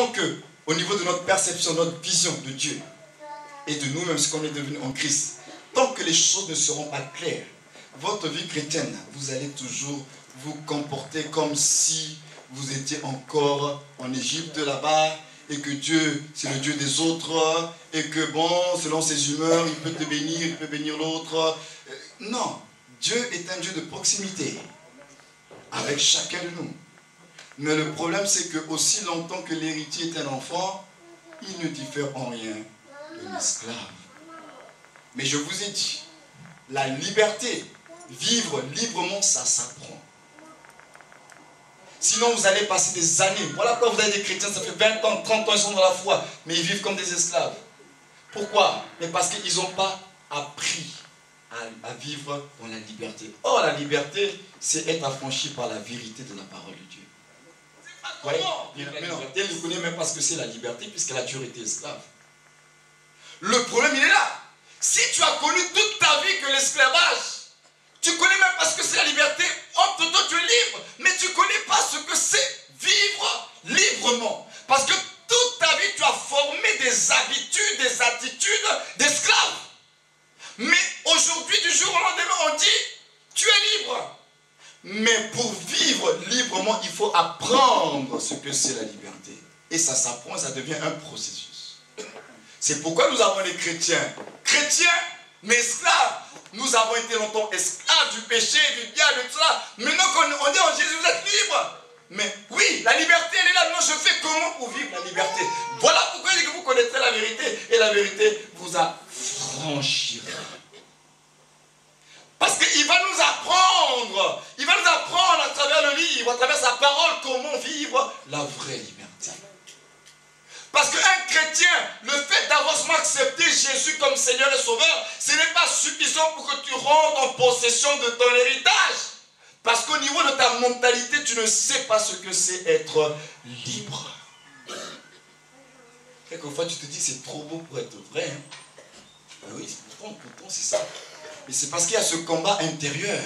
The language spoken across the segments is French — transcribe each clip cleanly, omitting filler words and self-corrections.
tant que, au niveau de notre perception, notre vision de Dieu et de nous-mêmes, ce qu'on est devenu en Christ, tant que les choses ne seront pas claires, votre vie chrétienne, vous allez toujours vous comporter comme si vous étiez encore en Égypte là-bas, et que Dieu, c'est le Dieu des autres, et que bon, selon ses humeurs, il peut te bénir, il peut bénir l'autre. Non, Dieu est un Dieu de proximité, avec chacun de nous. Mais le problème, c'est que aussi longtemps que l'héritier est un enfant, il ne diffère en rien de l'esclave. Mais je vous ai dit, la liberté, vivre librement, ça s'apprend. Sinon, vous allez passer des années. Voilà pourquoi vous avez des chrétiens, ça fait 20 ans, 30 ans, ils sont dans la foi, mais ils vivent comme des esclaves. Pourquoi? Mais parce qu'ils n'ont pas appris à vivre dans la liberté. Or, la liberté, c'est être affranchi par la vérité de la parole de Dieu. Ouais, mais non, elle ne connaît même pas ce que c'est la liberté, puisqu'elle a toujours été esclave. Le problème, il est là. Si tu as connu toute ta vie que l'esclavage, tu connais même pas ce que c'est la liberté, entre toi tu es libre, mais tu connais pas ce que c'est vivre librement. Parce que toute ta vie, tu as formé des habitudes, des attitudes d'esclave. Mais aujourd'hui, du jour au lendemain, on dit, tu es libre. Mais pour vivre librement, il faut apprendre ce que c'est la liberté. Et ça s'apprend, ça devient un processus. C'est pourquoi nous avons les chrétiens. Chrétiens, mais esclaves. Nous avons été longtemps esclaves du péché, du diable, et tout ça. Maintenant qu'on dit en Jésus, vous êtes libres. Mais oui, la liberté, elle est là. Non, je fais comment pour vivre la liberté? Voilà pourquoi il dit que vous connaîtrez la vérité. Et la vérité vous affranchira. Parce qu'il va nous apprendre. Il va nous apprendre à travers le livre, à travers sa parole, comment vivre la vraie liberté. Parce qu'un chrétien, le fait d'avoir seulement accepté Jésus comme Seigneur et Sauveur, ce n'est pas suffisant pour que tu rentres en possession de ton héritage. Parce qu'au niveau de ta mentalité, tu ne sais pas ce que c'est être libre. Quelquefois, tu te dis, c'est trop beau pour être vrai. Hein? Ben oui, pourtant c'est ça. Mais c'est parce qu'il y a ce combat intérieur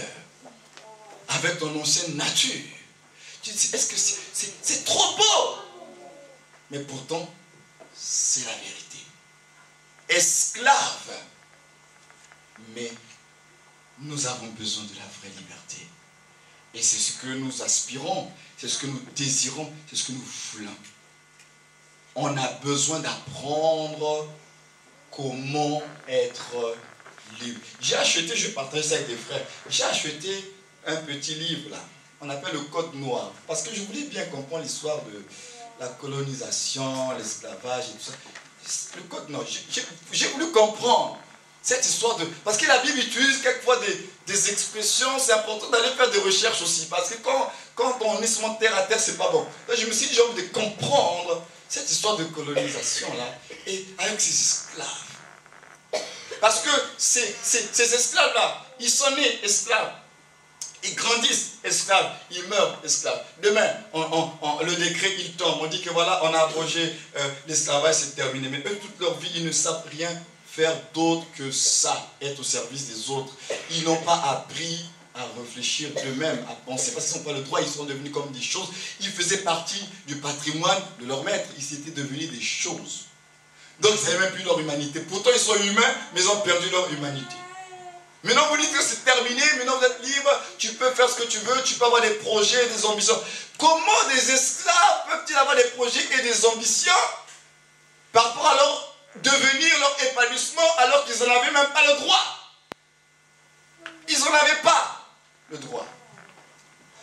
avec ton ancienne nature. Tu te dis, est-ce que c'est trop beau? Mais pourtant, c'est la vérité. Esclave. Mais nous avons besoin de la vraie liberté. Et c'est ce que nous aspirons, c'est ce que nous désirons, c'est ce que nous voulons. On a besoin d'apprendre comment être libre. J'ai acheté, je partage ça avec des frères, j'ai acheté un petit livre là, on appelle le Code Noir, parce que je voulais bien comprendre l'histoire de la colonisation, l'esclavage et tout ça. Le Code Noir, j'ai voulu comprendre cette histoire de... Parce que la Bible utilise quelquefois des expressions, c'est important d'aller faire des recherches aussi, parce que quand on est seulement terre à terre, c'est pas bon. Donc je me suis dit, j'ai envie de comprendre cette histoire de colonisation là, et avec ces esclaves. Parce que ces esclaves-là, ils sont nés esclaves. Ils grandissent esclaves, ils meurent esclaves. Demain, le décret, il tombe. On dit que voilà, on a abrogé l'esclavage, c'est terminé. Mais eux, toute leur vie, ils ne savent rien faire d'autre que ça, être au service des autres. Ils n'ont pas appris à réfléchir d'eux-mêmes, à penser. Parce qu'ils n'ont pas le droit, ils sont devenus comme des choses. Ils faisaient partie du patrimoine de leur maître. Ils étaient devenus des choses. Donc, ils n'avaient même plus leur humanité. Pourtant, ils sont humains, mais ils ont perdu leur humanité. Maintenant, vous dites que c'est terminé, maintenant vous êtes libre, tu peux faire ce que tu veux, tu peux avoir des projets, des ambitions. Comment des esclaves peuvent-ils avoir des projets et des ambitions par rapport à leur devenir, leur épanouissement, alors qu'ils n'en avaient même pas le droit? Ils n'en avaient pas le droit.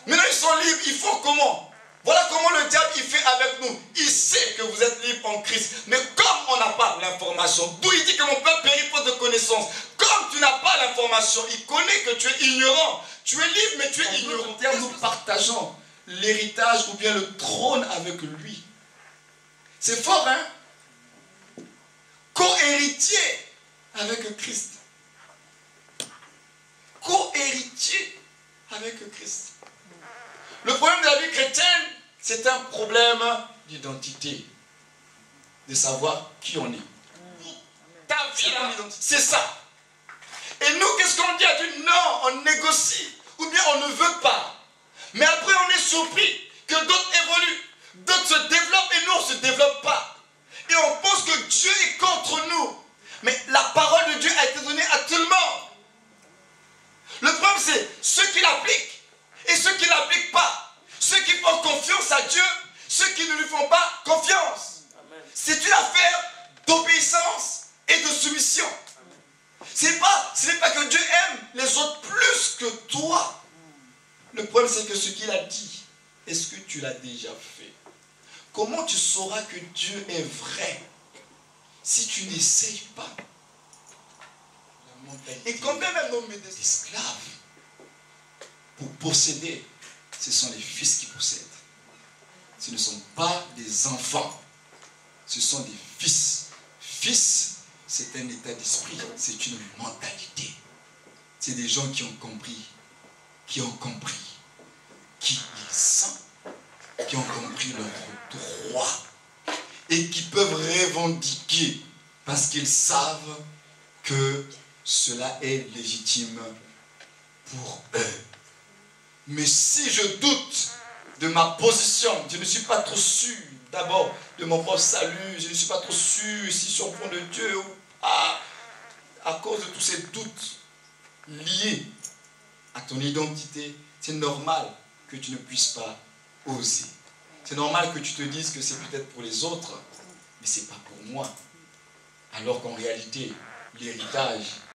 Maintenant, ils sont libres, ils font comment? Voilà comment le diable il fait avec nous. Il sait que vous êtes libre en Christ. Mais comme on n'a pas l'information, d'où il dit que mon peuple périt faute de connaissance. Comme tu n'as pas l'information, il connaît que tu es ignorant. Tu es libre, mais tu es ignorant. Nous partageons l'héritage ou bien le trône avec lui. C'est fort, hein? Co-héritier avec Christ. Co-héritier avec Christ. Le problème de la vie chrétienne, c'est un problème d'identité. De savoir qui on est. Ta vie, c'est ça. Et nous, qu'est-ce qu'on dit à Dieu? Non, on négocie. Ou bien on ne veut pas. Mais après, on est surpris que d'autres évoluent. D'autres se développent et nous, on ne se développe pas. Et on pense que Dieu est contre nous. Mais la parole de Dieu a été donnée à tout le monde. Le problème, c'est ceux qui l'appliquent et ceux qui ne l'appliquent pas. Ceux qui font confiance à Dieu, ceux qui ne lui font pas confiance. C'est une affaire d'obéissance et de soumission. Ce n'est pas que Dieu aime les autres plus que toi. Le problème, c'est que ce qu'il a dit, est-ce que tu l'as déjà fait? Comment tu sauras que Dieu est vrai si tu n'essayes pas? Et combien même d'hommes et d'esclaves, pour posséder, ce sont les fils qui possèdent. Ce ne sont pas des enfants, ce sont des fils. Fils, c'est un état d'esprit, c'est une mentalité. C'est des gens qui ont compris, qui est saint, qui ont compris leur droit et qui peuvent revendiquer parce qu'ils savent que cela est légitime pour eux. Mais si je doute de ma position, je ne suis pas trop sûr d'abord de mon propre salut, je ne suis pas trop sûr si je suis au fond de Dieu ou pas, à cause de tous ces doutes liés à ton identité, c'est normal que tu ne puisses pas oser. C'est normal que tu te dises que c'est peut-être pour les autres, mais ce n'est pas pour moi. Alors qu'en réalité, l'héritage